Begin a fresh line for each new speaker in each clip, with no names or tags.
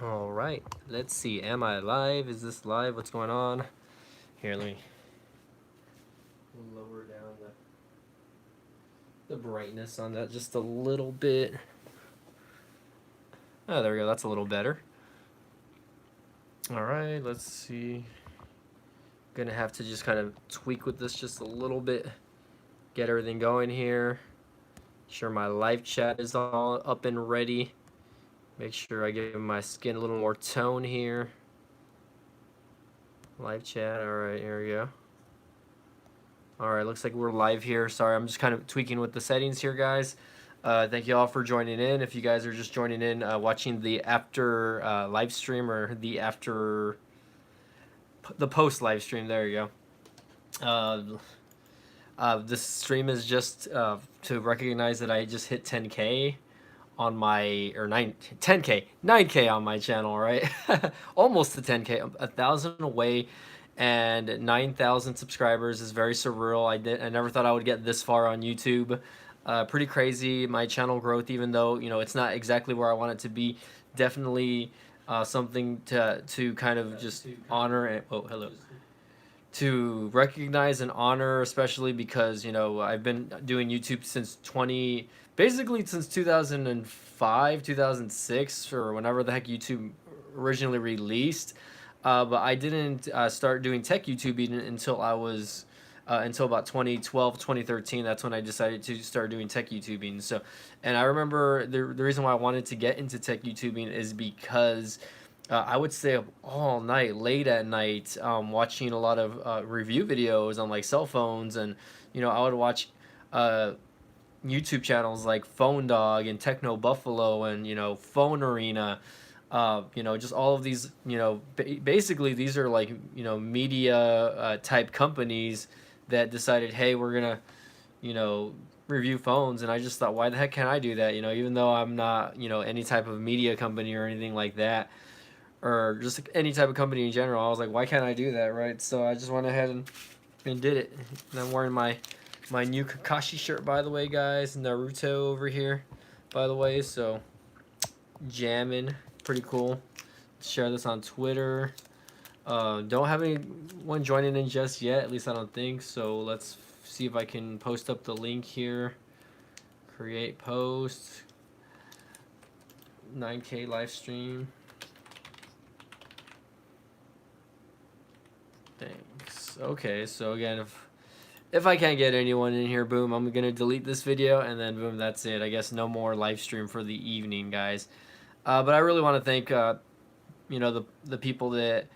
All right, let's see. Am I live? Is this live? What's going on? Here, let me lower down the brightness on that just a little bit. Oh, there we go. That's a little better. All right, let's see. Gonna have to just kind of tweak with this just a little bit. Get everything going here. Sure my live chat is all up and ready. Make sure I give my skin a little more tone here. Live chat. All right, here we go. All right, looks like we're live here. Sorry, I'm just kind of tweaking with the settings here, guys. Thank you all for joining in. If you guys are just joining in, watching the after live stream or the after the post live stream, there you go. This stream is just to recognize that I just hit 10K on my, or 10K, 9K on my channel, right? Almost to 10K, 1,000 away, and 9,000 subscribers is very surreal. I never thought I would get this far on YouTube. Pretty crazy, my channel growth, even though, you know, it's not exactly where I want it to be. Definitely something to kind of just honor and, oh, hello. To recognize and honor, especially because, you know, I've been doing YouTube since basically since 2005, 2006, or whenever the heck YouTube originally released. But I didn't start doing tech YouTubing until I was until about 2012, 2013. That's when I decided to start doing tech YouTubing. So, and I remember the reason why I wanted to get into tech YouTubing is because I would stay up all night, late at night, watching a lot of review videos on like cell phones, and you know I would watch uh, YouTube channels like Phone Dog and Techno Buffalo and you know Phone Arena, you know just all of these you know basically these are like you know media type companies that decided, hey, we're gonna you know review phones, and I just thought, why the heck can't I do that? You know, even though I'm not you know any type of media company or anything like that, or just any type of company in general. I was like, why can't I do that, right? So I just went ahead and did it. And I'm wearing my new Kakashi shirt, by the way, guys. Naruto over here, by the way. So jamming, pretty cool. Share this on Twitter. Don't have anyone joining in just yet. At least I don't think. So let's see if I can post up the link here. Create post. 9K live stream. Thanks. Okay, so again, if I can't get anyone in here, boom, I'm gonna delete this video, and then boom, that's it. I guess no more live stream for the evening, guys. But I really want to thank you know the people that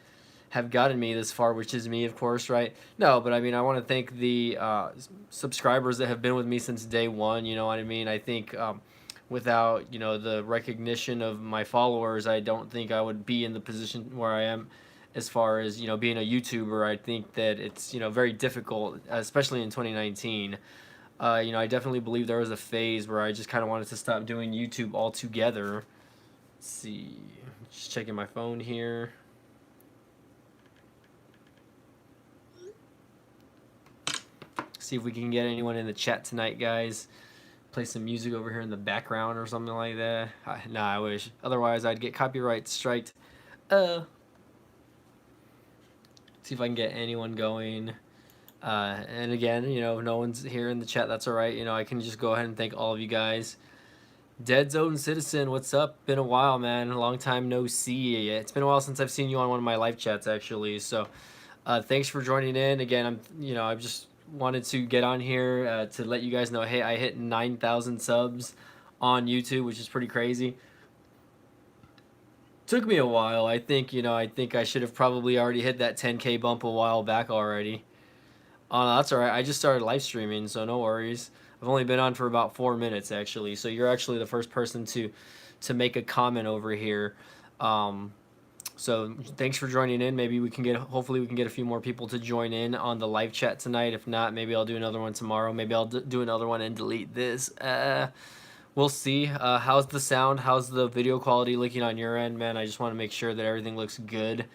have gotten me this far, which is me, of course, right? No, but I mean, I want to thank the subscribers that have been with me since day one. You know what I mean? I think without you know the recognition of my followers, I don't think I would be in the position where I am. As far as you know, being a YouTuber, I think that it's you know very difficult, especially in 2019. You know, I definitely believe there was a phase where I just kind of wanted to stop doing YouTube altogether. Let's see, just checking my phone here. See if we can get anyone in the chat tonight, guys. Play some music over here in the background or something like that. Nah, I wish. Otherwise, I'd get copyright striked. See if I can get anyone going. And again, you know, if no one's here in the chat, that's all right. You know, I can just go ahead and thank all of you guys. Dead Zone Citizen, what's up? Been a while, man. A long time no see. It's been a while since I've seen you on one of my live chats, actually. So, thanks for joining in. Again, I've just wanted to get on here to let you guys know, hey, I hit 9,000 subs on YouTube, which is pretty crazy. Took me a while. I think, you know, I think I should have probably already hit that 10K bump a while back already. Oh, no, that's all right. I just started live streaming, so no worries. I've only been on for about 4 minutes, actually. So you're actually the first person to make a comment over here. So thanks for joining in. Maybe hopefully we can get a few more people to join in on the live chat tonight. If not, maybe I'll do another one tomorrow. Maybe I'll do another one and delete this. We'll see. How's the sound? How's the video quality looking on your end, man? I just want to make sure that everything looks good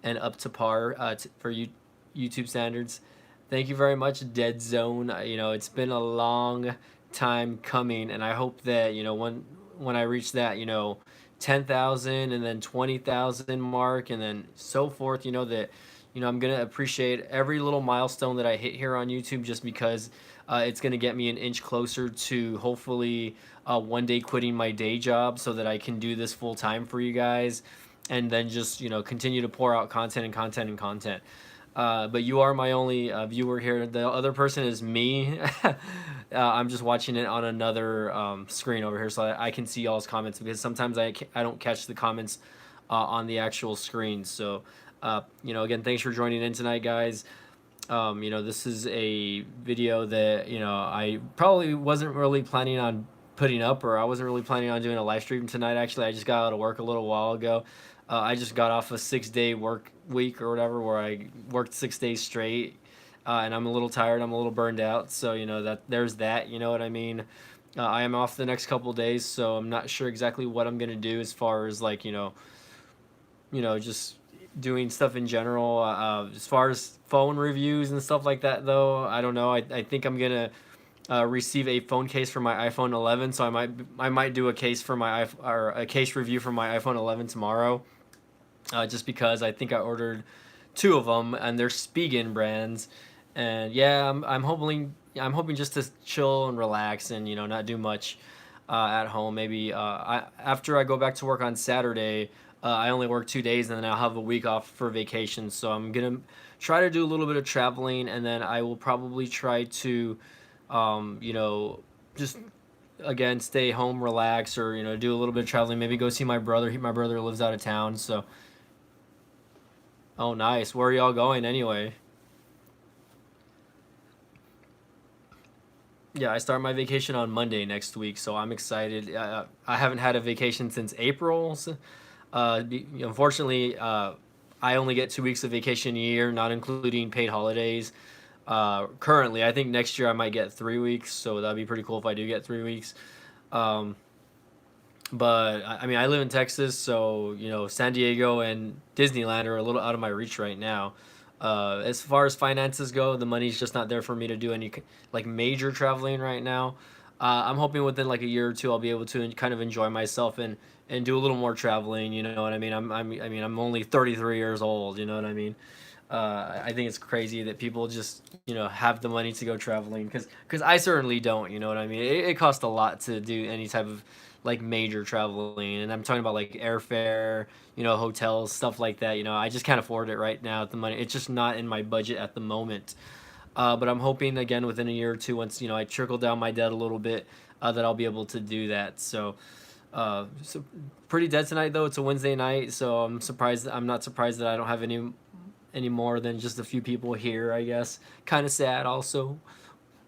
and up to par for YouTube standards. Thank you very much, Dead Zone. You know, it's been a long time coming, and I hope that you know when I reach that, you know, 10,000 and then 20,000 mark and then so forth, that I'm going to appreciate every little milestone that I hit here on YouTube, just because it's going to get me an inch closer to hopefully one day quitting my day job so that I can do this full time for you guys, and then just continue to pour out content and content and content. But you are my only viewer here. The other person is me. I'm just watching it on another screen over here, so I can see y'all's comments, because sometimes I don't catch the comments on the actual screen. So, again, thanks for joining in tonight, guys. This is a video that, I probably wasn't really planning on putting up, or I wasn't really planning on doing a live stream tonight. Actually, I just got out of work a little while ago. I just got off a 6-day work week or whatever, where I worked 6 days straight, and I'm a little tired. I'm a little burned out. So that there's that. You know what I mean? I am off the next couple days, so I'm not sure exactly what I'm gonna do as far as like just doing stuff in general. As far as phone reviews and stuff like that, though, I don't know. I think I'm gonna receive a phone case for my iPhone 11, so I might do a case for or a case review for my iPhone 11 tomorrow. Just because I think I ordered 2 of them, and they're Spigen brands, and yeah, I'm hoping just to chill and relax and not do much at home. Maybe after I go back to work on Saturday, I only work 2 days, and then I'll have a week off for vacation. So I'm gonna try to do a little bit of traveling, and then I will probably try to, just again stay home, relax, or do a little bit of traveling. Maybe go see my brother. My brother lives out of town, so. Oh, nice. Where are y'all going anyway? Yeah, I start my vacation on Monday next week, so I'm excited. I haven't had a vacation since April. So, unfortunately, I only get 2 weeks of vacation a year, not including paid holidays. Currently, I think next year I might get 3 weeks, so that'd be pretty cool if I do get 3 weeks. Um, but I mean, I live in Texas, so San Diego and Disneyland are a little out of my reach right now. As far as finances go, the money's just not there for me to do any like major traveling right now. I'm hoping within like a year or two I'll be able to kind of enjoy myself and do a little more traveling. You know what I mean? I'm only 33 years old. You know what I mean? I think it's crazy that people just have the money to go traveling, because I certainly don't. You know what I mean? It costs a lot to do any type of like major traveling, and I'm talking about like airfare, hotels, stuff like that. I just can't afford it right now at the money. It's just not in my budget at the moment. But I'm hoping again within a year or two, once I trickle down my debt a little bit, that I'll be able to do that. So pretty dead tonight though. It's a Wednesday night, so I'm surprised. I'm not surprised that I don't have any more than just a few people here, I guess. Kind of sad also.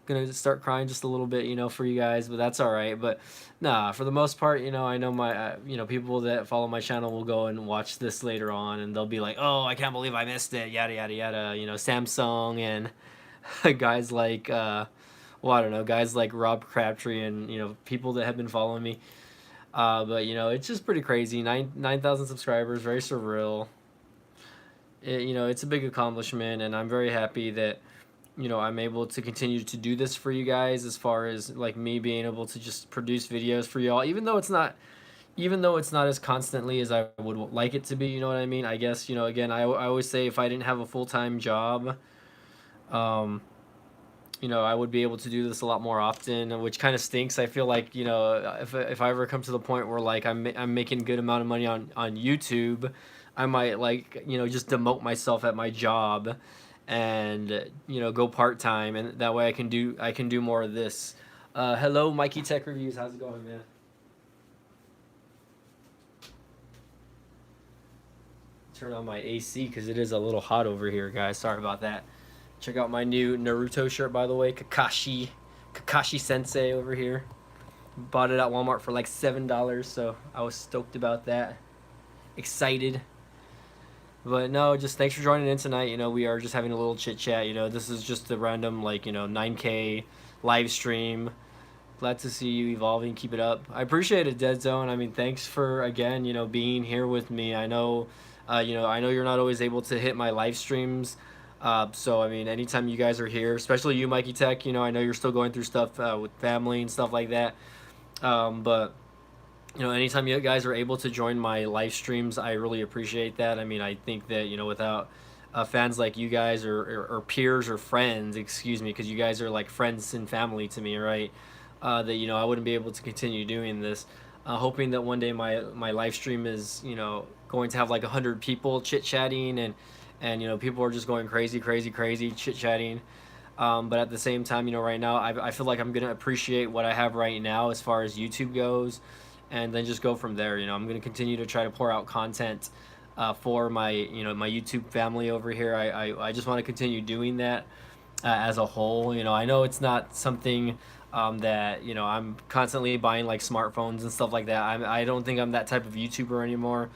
Gonna start crying just a little bit, for you guys, but that's all right. But nah, for the most part, I know my people that follow my channel will go and watch this later on, and they'll be like, oh, I can't believe I missed it, yada yada yada. Samsung and guys like well, I don't know, guys like Rob Crabtree, and people that have been following me. But it's just pretty crazy. 9,000 subscribers, very surreal. It's a big accomplishment, and I'm very happy that I'm able to continue to do this for you guys, as far as like me being able to just produce videos for y'all, even though it's not as constantly as I would like it to be. You know what I mean? I guess again, I always say, if I didn't have a full-time job, I would be able to do this a lot more often, which kind of stinks. I feel like if I ever come to the point where like I'm making a good amount of money on YouTube, I might like just demote myself at my job, and go part-time, and that way I can do more of this. Hello, Mikey Tech Reviews. How's it going, man? Turn on my AC because it is a little hot over here, guys. Sorry about that. Check out my new Naruto shirt, by the way. Kakashi Sensei over here. Bought it at Walmart for like $7, so I was stoked about that. Excited. But no, just thanks for joining in tonight. We are just having a little chit chat. This is just a random 9K live stream. Glad to see you evolving. Keep it up. I appreciate it, Dead Zone. I mean, thanks for again, being here with me. I know, I know you're not always able to hit my live streams. So I mean, anytime you guys are here, especially you, Mikey Tech. I know you're still going through stuff with family and stuff like that. But you know, anytime you guys are able to join my live streams, I really appreciate that. I mean, I think that, you know, without fans like you guys, or peers or friends, excuse me, because you guys are like friends and family to me, right? That, you know, I wouldn't be able to continue doing this. Hoping that one day my live stream is, you know, going to have like 100 people chit chatting, and you know, people are just going crazy, crazy, crazy chit chatting. But at the same time, you know, right now I feel like I'm gonna appreciate what I have right now as far as YouTube goes, and then just go from there. You know, I'm gonna continue to try to pour out content for my, you know, my YouTube family over here. I just want to continue doing that as a whole. You know, I know it's not something that, you know, I'm constantly buying like smartphones and stuff like that. I don't think I'm that type of YouTuber anymore.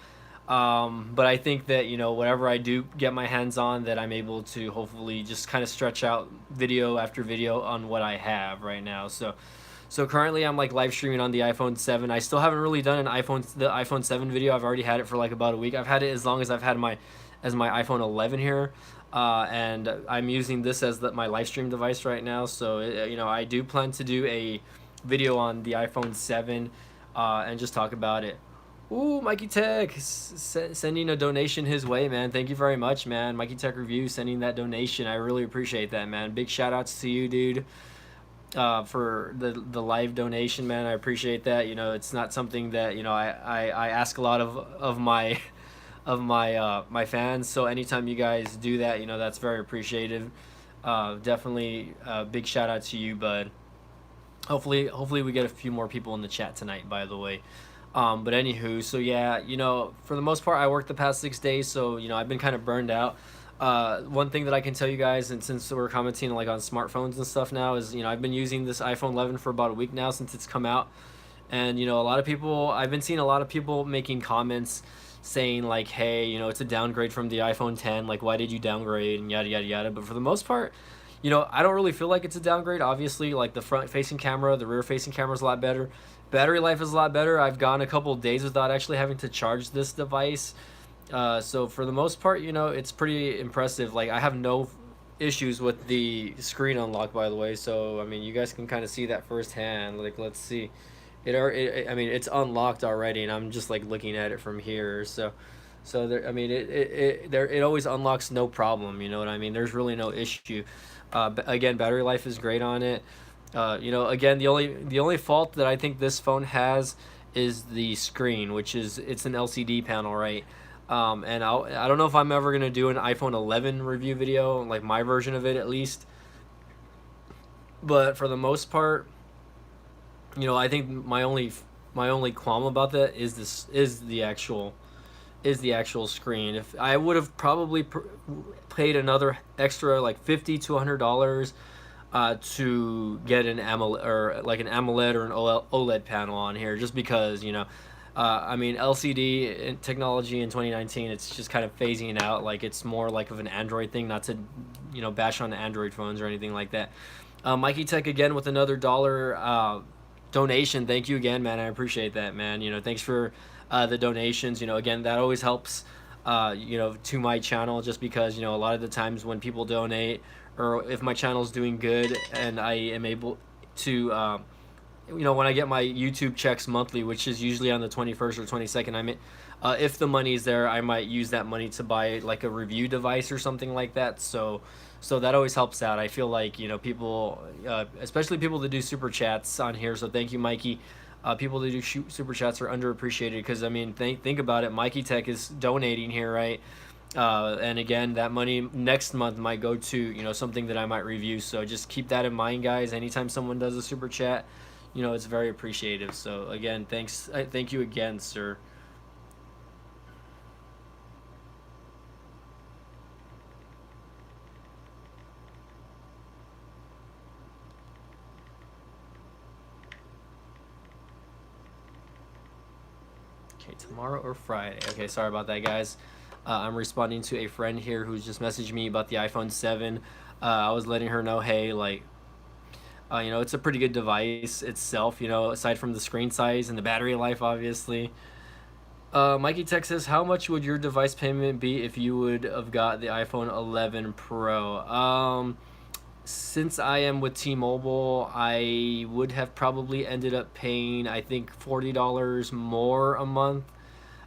But I think that, you know, whatever I do get my hands on, that I'm able to hopefully just kind of stretch out video after video on what I have right now. So currently I'm like live streaming on the iPhone 7. I still haven't really done the iPhone 7 video. I've already had it for like about a week. I've had it as long as I've had my iPhone 11 here. And I'm using this as my live stream device right now. So you know, I do plan to do a video on the iPhone 7 and just talk about it. Ooh, Mikey Tech sending a donation his way, man. Thank you very much, man. Mikey Tech Review sending that donation. I really appreciate that, man. Big shout outs to you, dude, for the live donation, man. I appreciate that. You know, it's not something that, you know, I ask a lot of my my fans. So anytime you guys do that, you know, that's very appreciative. Definitely big shout out to you, bud. Hopefully we get a few more people in the chat tonight, by the way. But anywho, so yeah, you know, for the most part, I worked the past 6 days, so, you know, I've been kind of burned out. One thing that I can tell you guys, and since we're commenting like on smartphones and stuff now, is, you know, I've been using this iPhone 11 for about a week now since it's come out, and, you know, I've been seeing a lot of people making comments saying like, hey, you know, it's a downgrade from the iPhone 10, like, why did you downgrade, and yada yada yada. But for the most part, you know, I don't really feel like it's a downgrade. Obviously, like, the front facing camera, the rear facing camera is a lot better. Battery life is a lot better. I've gone a couple of days without actually having to charge this device. So for the most part, you know, it's pretty impressive. Like, I have no issues with the screen unlock, by the way. So, I mean, you guys can kind of see that firsthand. Like, let's see. I mean, it's unlocked already, and I'm just like looking at it from here. So there, I mean, it always unlocks no problem. You know what I mean? There's really no issue. Again, battery life is great on it. You know, again, the only fault that I think this phone has is the screen, which is, it's an LCD panel, right? And I don't know if I'm ever gonna do an iPhone 11 review video, like my version of it at least. But for the most part, you know, I think my only qualm about that is the actual screen. If I would have probably paid another extra like $50 to $100 to get an AMOLED, or like an AMOLED or an OLED panel on here, just because, you know, I mean, LCD technology in 2019, it's just kind of phasing out. Like, it's more like of an Android thing, not to, you know, bash on the Android phones or anything like that. Mikey Tech again with another dollar donation. Thank you again, man. I appreciate that, man. You know, thanks for the donations. You know, again, that always helps, you know, to my channel, just because, you know, a lot of the times when people donate, or if my channel's doing good and I am able to, you know, when I get my YouTube checks monthly, which is usually on the 21st or 22nd, I mean, if the money's there, I might use that money to buy like a review device or something like that. So that always helps out. I feel like, you know, people, especially people that do super chats on here. So thank you, Mikey. People that do super chats are underappreciated, because, I mean, think about it. Mikey Tech is donating here, right? And again, that money next month might go to, you know, something that I might review. So just keep that in mind, guys. Anytime someone does a super chat, you know, it's very appreciative. So again, thanks. Thank you again, sir. Okay, tomorrow or Friday. Okay, sorry about that, guys. I'm responding to a friend here who's just messaged me about the iPhone 7. I was letting her know, hey, like, you know, it's a pretty good device itself, you know, aside from the screen size and the battery life, obviously. Mikey Tech says, how much would your device payment be if you would have got the iPhone 11 Pro? since I am with T-Mobile, I would have probably ended up paying, I think, $40 more a month.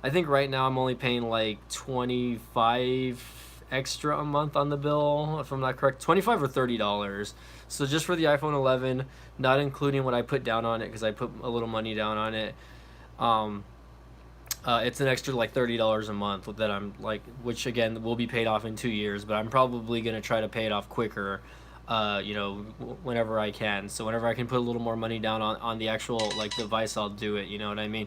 I think right now I'm only paying like 25 extra a month on the bill, if I'm not correct, 25 or $30. So just for the iPhone 11, not including what I put down on it because I put a little money down on it. Um, it's an extra like $30 a month that I'm like, which again will be paid off in 2 years, but I'm probably gonna try to pay it off quicker, whenever I can. So whenever I can put a little more money down on the actual like device, I'll do it. You know what I mean?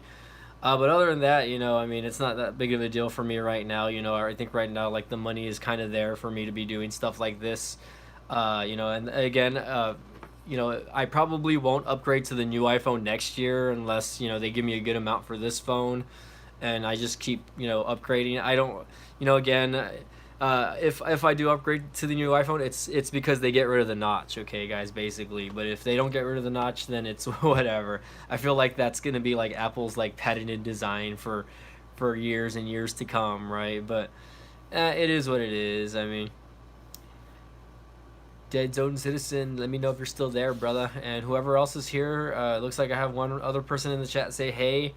But other than that, I mean, it's not that big of a deal for me right now. I think right now like the money is kind of there for me to be doing stuff like this. And again, I probably won't upgrade to the new iPhone next year unless they give me a good amount for this phone and I just keep upgrading. I don't, again, if I do upgrade to the new iPhone, it's because they get rid of the notch, okay, guys, basically. But if they don't get rid of the notch, then it's whatever. I feel like that's gonna be like Apple's like patented design for years and years to come, right? But it is what it is. I mean. Dead Zone Citizen, let me know if you're still there, brother. And whoever else is here, looks like I have one other person in the chat say, hey,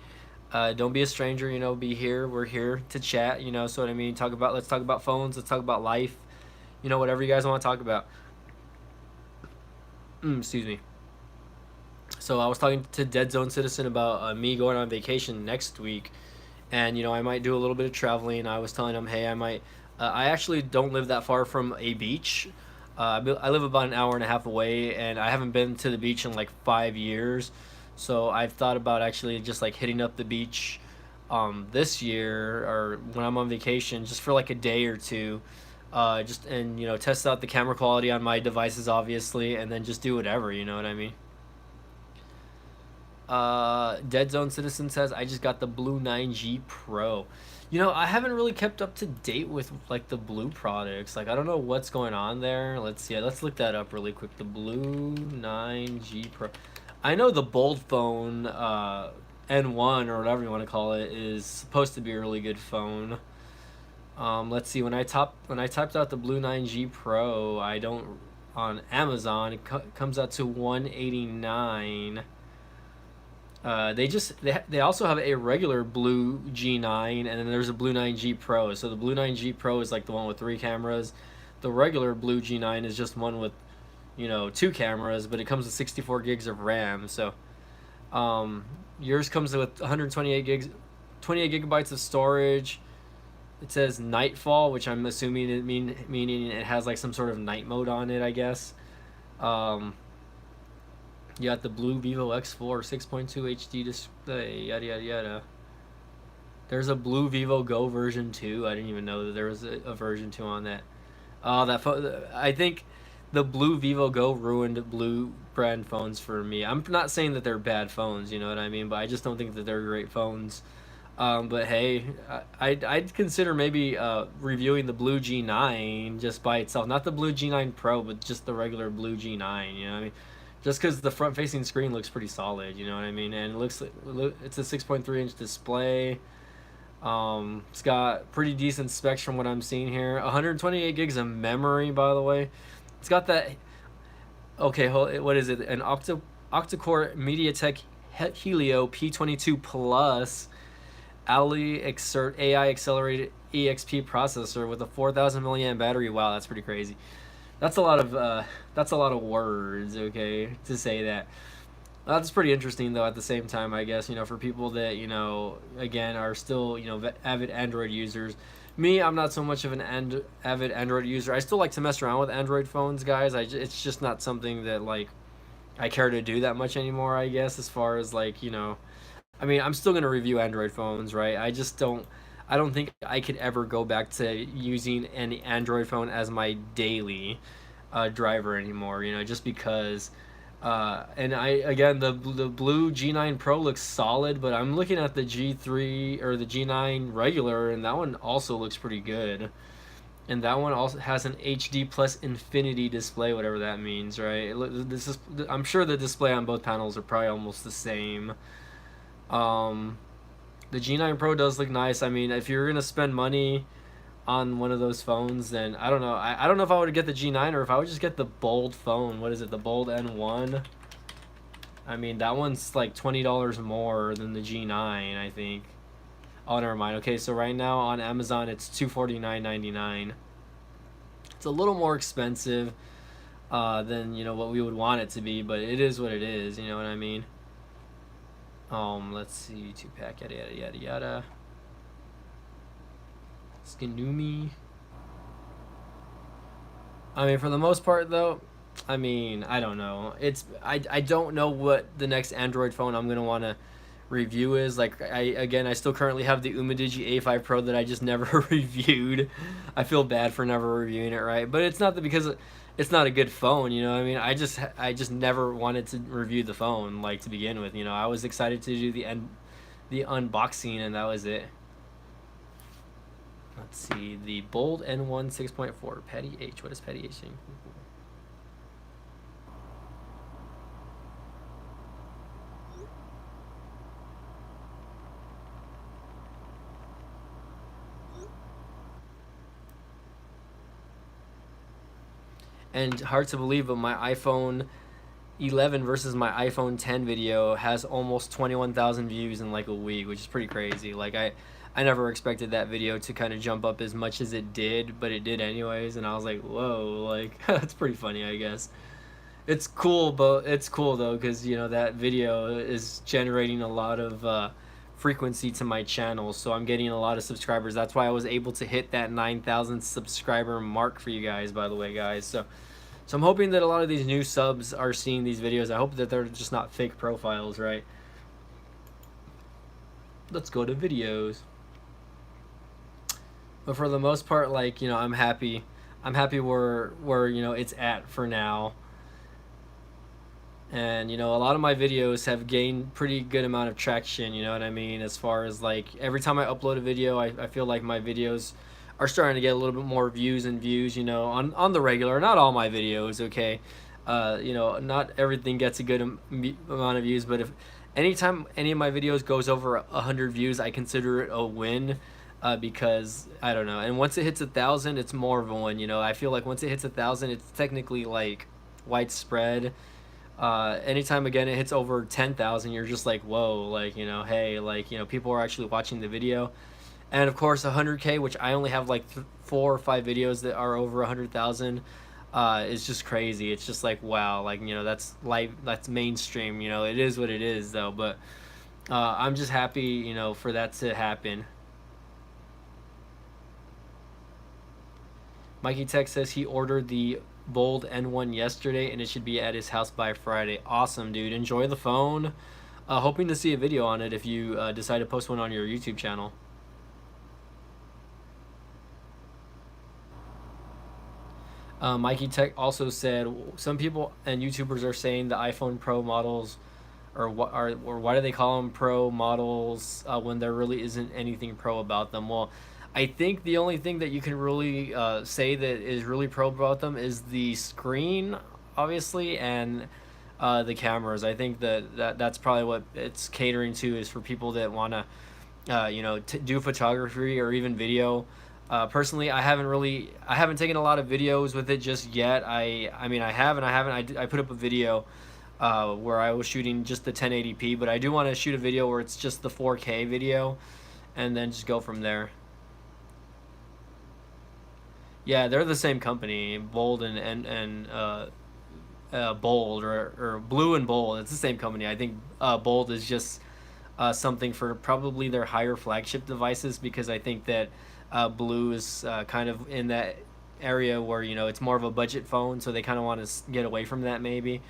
don't be a stranger, be here. We're here to chat, so what I mean. Let's talk about phones, let's talk about life, whatever you guys want to talk about. Excuse me. So I was talking to Dead Zone Citizen about me going on vacation next week, and I might do a little bit of traveling. I was telling him, hey, I actually don't live that far from a beach. I live about an hour and a half away, and I haven't been to the beach in like 5 years. So I've thought about actually just like hitting up the beach this year or when I'm on vacation just for like a day or two. Just and test out the camera quality on my devices, obviously, and then just do whatever. You know what I mean? Dead Zone Citizen says, I just got the Blue 9G Pro. I haven't really kept up to date with like the Blue products. Like I don't know what's going on there. Let's look that up really quick. The Blue 9G Pro. I know the Bold phone N1 or whatever you want to call it is supposed to be a really good phone. Let's see. When I typed out the Blue 9G Pro, I don't on Amazon. It comes out to 189. They also have a regular Blue G9 and then there's a Blue 9G Pro. So the Blue 9G Pro is like the one with 3 cameras. The regular Blue G9 is just one with 2 cameras, but it comes with 64 gigs of RAM. So yours comes with 128 gigs, 28 gigabytes of storage. It says Nightfall, which I'm assuming meaning it has like some sort of night mode on it, I guess. You got the Blue Vivo X4 6.2 HD display, yada yada yada. There's a Blue Vivo Go version 2. I didn't even know that there was a version 2 on that. I think the Blue Vivo Go ruined Blue brand phones for me. I'm not saying that they're bad phones, you know what I mean, but I just don't think that they're great phones. But hey, I'd consider maybe reviewing the Blue G9 just by itself. Not the Blue G9 Pro, but just the regular Blue G9, you know what I mean? Just because the front-facing screen looks pretty solid, you know what I mean? And it's a 6.3-inch display. It's got pretty decent specs from what I'm seeing here. 128 gigs of memory, by the way. It's got that... Okay, what is it? An octa-core MediaTek Helio P22 Plus AI accelerated EXP processor with a 4,000 milliamp battery. Wow, that's pretty crazy. That's a lot of words, okay, to say that. That's pretty interesting though. At the same time, I guess for people that again are still avid Android users. Me, I'm not so much of an avid Android user. I still like to mess around with Android phones, guys. It's just not something that like I care to do that much anymore. I guess as far as like I mean, I'm still gonna review Android phones, right? I don't think I could ever go back to using an Android phone as my daily driver anymore, just because. And the Blue G9 Pro looks solid, but I'm looking at the G3 or the G9 regular, and that one also looks pretty good. And that one also has an HD plus infinity display, whatever that means, right? I'm sure the display on both panels are probably almost the same. The G9 Pro does look nice. I mean, if you're gonna spend money on one of those phones, then I don't know. I don't know if I would get the G9 or if I would just get the Bold phone. What is it? The Bold N1. I mean, that one's like $20 more than the G9, I think. Oh, never mind. Okay, so right now on Amazon it's $249.99. It's a little more expensive than, you know, what we would want it to be, but it is what it is. You know what I mean? Let's see, 2-pack, yada yada yada yada. Skinumi. I mean, for the most part, though, I mean, I don't know. I don't know what the next Android phone I'm gonna want to review is. Like, I still currently have the Umidigi A5 Pro that I just never reviewed. I feel bad for never reviewing it, right? But it's not because it's not a good phone, you know what I mean? I just never wanted to review the phone, like, to begin with. You know, I was excited to do the unboxing, and that was it. Let's see, the Bold N1 6.4, Petty H. What is Petty H saying? And hard to believe, but my iPhone 11 versus my iPhone 10 video has almost 21,000 views in like a week, which is pretty crazy. Like, I never expected that video to kind of jump up as much as it did, but it did anyways, and I was like, whoa, like, that's pretty funny, I guess. It's cool, but it's cool though, because, you know, that video is generating a lot of frequency to my channel, so I'm getting a lot of subscribers. That's why I was able to hit that 9,000 subscriber mark for you guys, by the way, guys. So I'm hoping that a lot of these new subs are seeing these videos. I hope that they're just not fake profiles, right? Let's go to videos. But for the most part, like, you know, I'm happy where you know, it's at for now. And, you know, a lot of my videos have gained pretty good amount of traction, you know what I mean? As far as, like, every time I upload a video, I feel like my videos are starting to get a little bit more views, you know, on the regular. Not all my videos, okay? You know, not everything gets a good amount of views, but if anytime any of my videos goes over 100 views, I consider it a win. Because I don't know, and once it hits 1,000, it's more of a win. You know, I feel like once it hits 1,000, it's technically like widespread. Anytime again it hits over 10,000, you're just like, whoa, like, you know, hey, like, you know, people are actually watching the video. And of course 100K, which I only have like 4 or 5 videos that are over 100,000, is just crazy. It's just like, wow, like, you know, that's mainstream. You know, it is what it is though. But I'm just happy, you know, for that to happen. Mikey Tech says he ordered the Bold N1 yesterday and it should be at his house by Friday. Awesome, dude. Enjoy the phone. Hoping to see a video on it if you decide to post one on your YouTube channel. Mikey Tech also said some people and YouTubers are saying the iPhone Pro models, or why do they call them Pro models when there really isn't anything Pro about them? Well, I think the only thing that you can really say that is really pro about them is the screen, obviously, and the cameras. I think that's probably what it's catering to, is for people that want to, you know, do photography or even video. Personally, I haven't taken a lot of videos with it just yet. I mean, I have and I haven't. I put up a video where I was shooting just the 1080p, but I do want to shoot a video where it's just the 4K video, and then just go from there. Yeah, they're the same company, Bold and Bold, or Blue and Bold. It's the same company. I think Bold is just something for probably their higher flagship devices, because I think that Blue is kind of in that area where, you know, it's more of a budget phone, so they kind of want to get away from that maybe.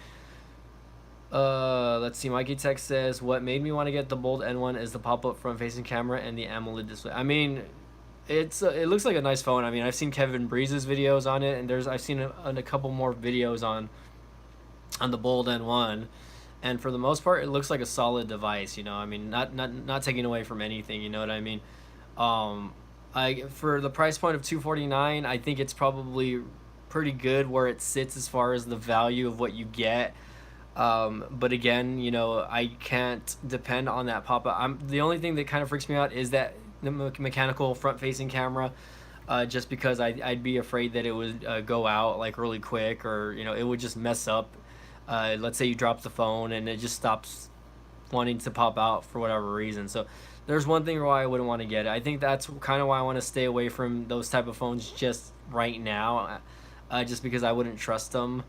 Let's see. Mikey Tech says what made me want to get the Bold N1 is the pop-up front-facing camera and the AMOLED display. I mean, it looks like a nice phone. I mean, I've seen Kevin Breeze's videos on it, and I've seen a couple more videos on the Bold N1, and for the most part, it looks like a solid device. You know, I mean, not taking away from anything. You know what I mean? For the price point of $249, I think it's probably pretty good where it sits as far as the value of what you get. But again, you know, I can't depend on that pop-up. The only thing that kind of freaks me out is that the mechanical front-facing camera. just because I'd be afraid that it would go out like really quick, or it would just mess up. Let's say you drop the phone and it just stops wanting to pop out for whatever reason. So there's one thing why I wouldn't want to get it. I think that's kind of why I want to stay away from those type of phones just right now, just because I wouldn't trust them.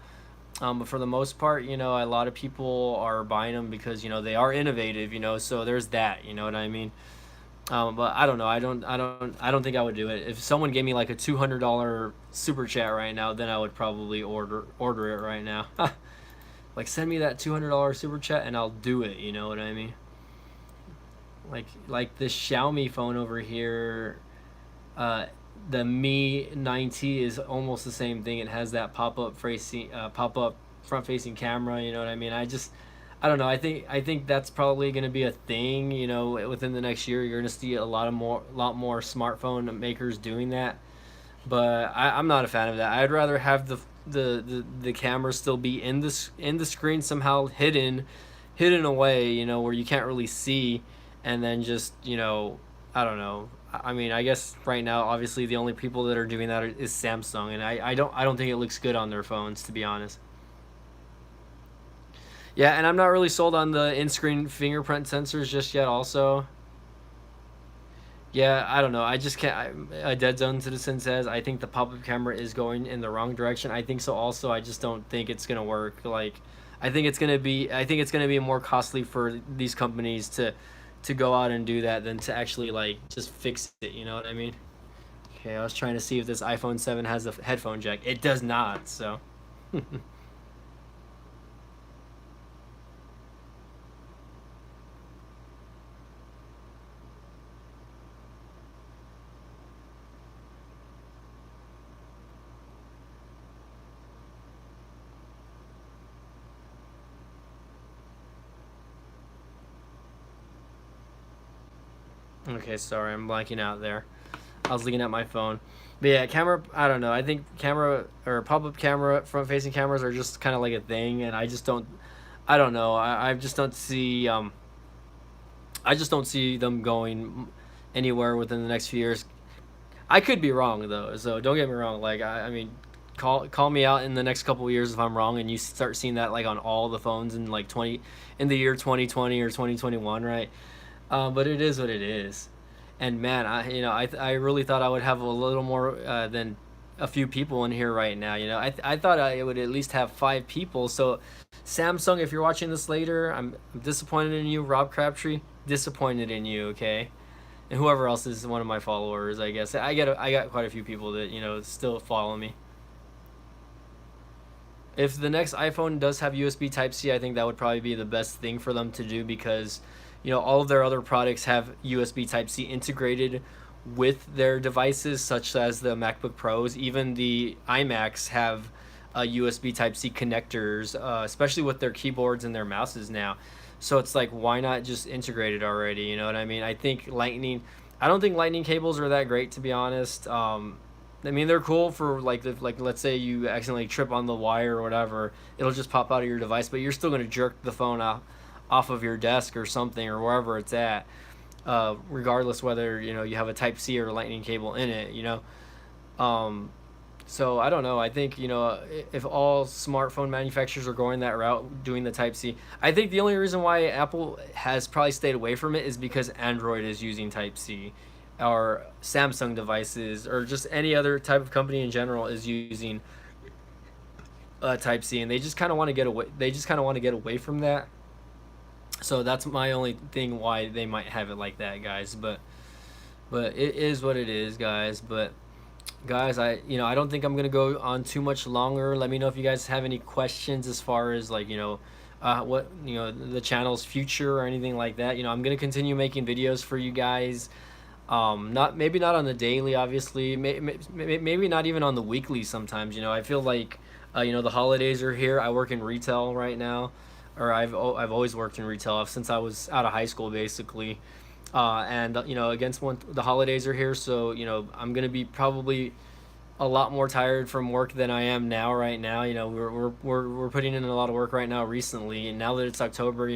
But for the most part, a lot of people are buying them because they are innovative. So there's that. You know what I mean? But I don't know. I don't think I would do it. If someone gave me like a $200 super chat right now, then I would probably order it right now. Like, send me that $200 super chat and I'll do it. You know what I mean? Like this Xiaomi phone over here, the Mi 9T is almost the same thing. It has that pop up front facing camera. You know what I mean? I don't know. I think that's probably going to be a thing. Within the next year, you're going to see a lot more smartphone makers doing that. But I'm not a fan of that. I'd rather have the camera still be in the screen somehow hidden away. Where you can't really see, and then just I don't know. I mean, I guess right now, obviously, the only people that are doing that is Samsung, and I don't think it looks good on their phones, to be honest. Yeah, and I'm not really sold on the in-screen fingerprint sensors just yet. Also, yeah, I don't know. I just can't. A Dead Zone Citizen says I think the pop-up camera is going in the wrong direction. I think so. Also, I just don't think it's gonna work. Like, I think it's gonna be more costly for these companies to go out and do that than to actually like just fix it. You know what I mean? Okay, I was trying to see if this iPhone 7 has a headphone jack. It does not. So. Okay, sorry, I'm blanking out there. I was looking at my phone. But yeah, camera, I don't know. I think camera or pop-up camera, front-facing cameras are just kind of like a thing, and I don't know. I just don't see them going anywhere within the next few years. I could be wrong though, so don't get me wrong. Like, I mean, call me out in the next couple of years if I'm wrong, and you start seeing that like on all the phones in like 20 in the year 2020 or 2021, right? But it is what it is. And man, I really thought I would have a little more than a few people in here right now. I thought I would at least have 5 people. So, Samsung, if you're watching this later, I'm disappointed in you. Rob Crabtree, disappointed in you. Okay, and whoever else is one of my followers, I guess I got quite a few people that still follow me. If the next iPhone does have USB Type C, I think that would probably be the best thing for them to do because, all of their other products have USB Type C integrated with their devices, such as the MacBook Pros. Even the iMacs have USB Type C connectors, especially with their keyboards and their mouses now. So it's like, why not just integrate it already? You know what I mean? I don't think Lightning cables are that great, to be honest. I mean, they're cool for like let's say you accidentally trip on the wire or whatever, it'll just pop out of your device, but you're still gonna jerk the phone off of your desk or something or wherever it's at, regardless whether you have a Type C or a Lightning cable in it. Um, so I don't know. I think if all smartphone manufacturers are going that route, doing the Type C, I think the only reason why Apple has probably stayed away from it is because Android is using Type C, or Samsung devices, or just any other type of company in general is using Type C, and they just kind of want to get away. They just kind of want to get away from that. So that's my only thing why they might have it like that, guys. But it is what it is, guys. But guys, I don't think I'm gonna go on too much longer. Let me know if you guys have any questions as far as like what the channel's future or anything like that. I'm gonna continue making videos for you guys. Not maybe not on the daily, obviously. Maybe not even on the weekly. Sometimes I feel like the holidays are here. I work in retail right now, or I've always worked in retail since I was out of high school, basically. And against when the holidays are here, so I'm gonna be probably a lot more tired from work than I am now. Right now, we're putting in a lot of work right now recently, and now that it's October,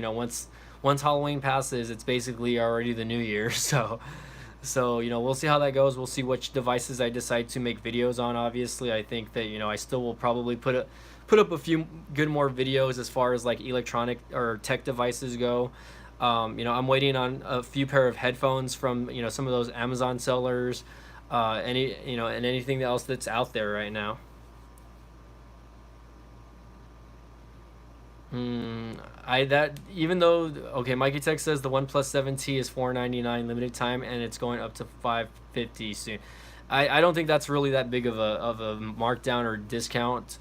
once Halloween passes, it's basically already the new year. So, you know, we'll see how that goes. We'll see which devices I decide to make videos on. Obviously, I think that, you know, I still will probably put up a few good more videos as far as like electronic or tech devices go. You know, I'm waiting on a few pair of headphones from, you know, some of those Amazon sellers, you know, and anything else that's out there right now. Hmm. I that even though okay, Mikey Tech says the OnePlus 7T is 499 limited time and it's going up to 550 soon. I don't think that's really that big of a markdown or discount.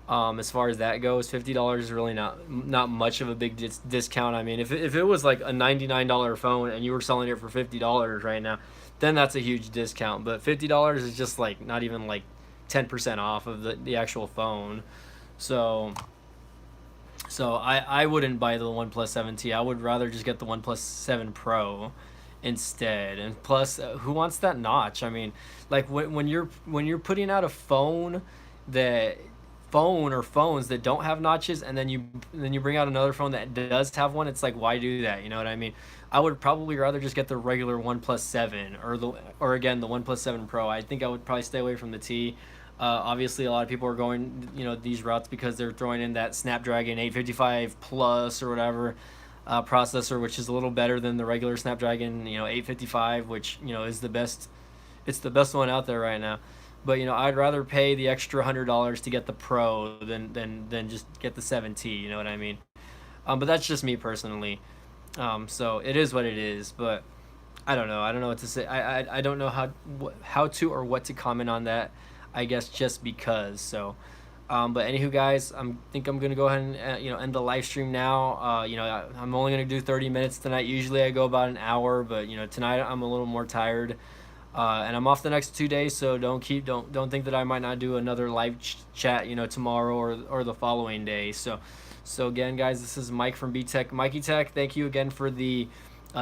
As far as that goes, $50 is really not much of a big discount. I mean, if it was like a $99 phone and you were selling it for $50 right now, then that's a huge discount. But $50 is just like not even like 10% off of the actual phone. So I wouldn't buy the OnePlus 7T. I would rather just get the OnePlus 7 Pro instead. And plus, who wants that notch? I mean, like when you're putting out a that phone or phones that don't have notches, and then you bring out another phone that does have one, it's like, why do that? You know what I mean? I would probably rather just get the regular OnePlus 7 or again the OnePlus 7 Pro. I think I would probably stay away from the T. Obviously, a lot of people are going, you know, these routes because they're throwing in that Snapdragon 855 Plus or whatever processor, which is a little better than the regular Snapdragon, you know, 855, which, you know, is the best. It's the best one out there right now. But, you know, I'd rather pay the extra $100 to get the Pro than just get the 7T. You know what I mean? But that's just me personally. So it is what it is. But I don't know. I don't know what to say. I don't know how to or what to comment on that. I guess just because. So, but anywho, guys, think I'm gonna go ahead and you know, end the live stream now. You know, I'm only gonna do 30 minutes tonight. Usually I go about an hour, but you know, tonight I'm a little more tired. And I'm off the next 2 days, so don't think that I might not do another live chat, you know, tomorrow or the following day. So again, guys, this is Mike from BTech, Mikey Tech. Thank you again for the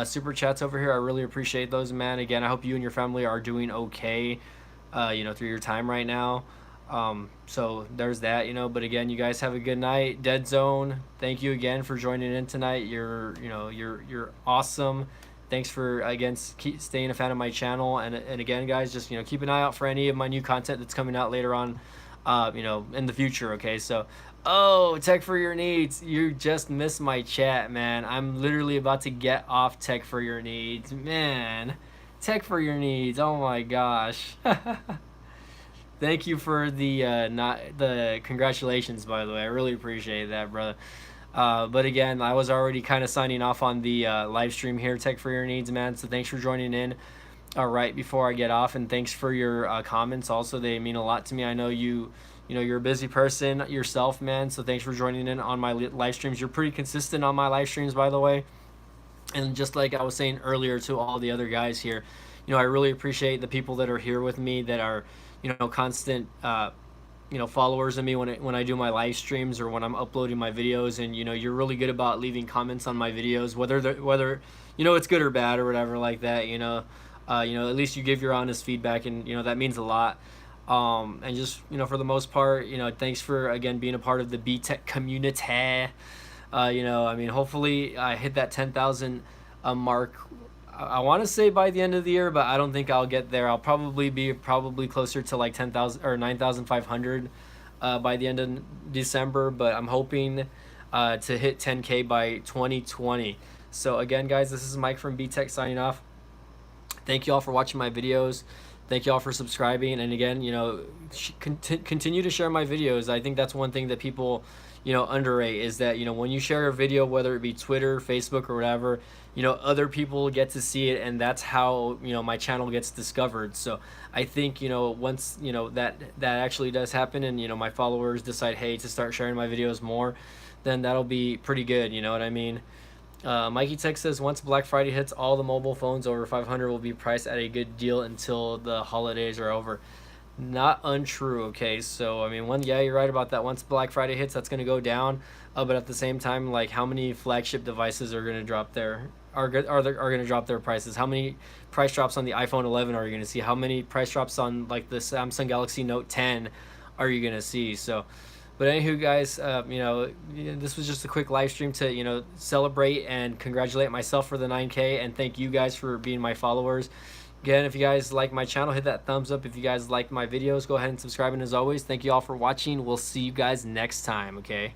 super chats over here. I really appreciate those, man. Again, I hope you and your family are doing okay, you know, through your time right now. So there's that, you know. But again, you guys have a good night. Dead Zone, thank you again for joining in tonight. You're awesome. Thanks for again keep staying a fan of my channel, and again, guys, just, you know, keep an eye out for any of my new content that's coming out later on, you know, in the future. Okay, so oh, Tech for Your Needs, you just missed my chat, man. I'm literally about to get off Tech for Your Needs, man. Tech for Your Needs, oh my gosh. Thank you for the not the congratulations, by the way. I really appreciate that, brother. But again, I was already kind of signing off on the live stream here, Tech for Your Needs, man. So thanks for joining in right before I get off, and thanks for your comments. Also, they mean a lot to me. I know you know, you're a busy person yourself, man. So thanks for joining in on my live streams. You're pretty consistent on my live streams, by the way. And just like I was saying earlier to all the other guys here, you know, I really appreciate the people that are here with me that are, you know, constant you know, followers of me when I do my live streams or when I'm uploading my videos. And you know, you're really good about leaving comments on my videos, whether you know, it's good or bad or whatever like that. You know, at least you give your honest feedback, and you know, that means a lot. And just, you know, for the most part, you know, thanks for again being a part of the BTech community. You know, I mean, hopefully I hit that 10,000 mark. I want to say by the end of the year, but I don't think I'll get there. I'll probably be closer to like 10,000 or 9,500 by the end of December. But I'm hoping to hit 10K by 2020. So again, guys, this is Mike from BTech signing off. Thank you all for watching my videos. Thank you all for subscribing. And again, you know, continue to share my videos. I think that's one thing that people, you know, underrate, is that, you know, when you share a video, whether it be Twitter, Facebook, or whatever, you know, other people get to see it, and that's how, you know, my channel gets discovered. So I think, you know, once, you know, that actually does happen, and, you know, my followers decide, hey, to start sharing my videos more, then that'll be pretty good. You know what I mean? Mikey Tech says, once Black Friday hits, all the mobile phones over 500 will be priced at a good deal until the holidays are over. Not untrue. Okay, so I mean, yeah, you're right about that. Once Black Friday hits, that's gonna go down. But at the same time, like, how many flagship devices are gonna drop are gonna drop their prices? How many price drops on the iPhone 11 are you gonna see? How many price drops on like the Samsung Galaxy Note 10 are you gonna see? So, but anywho, guys, you know, this was just a quick live stream to, you know, celebrate and congratulate myself for the 9K, and thank you guys for being my followers. Again, if you guys like my channel, hit that thumbs up. If you guys like my videos, go ahead and subscribe. And as always, thank you all for watching. We'll see you guys next time, okay?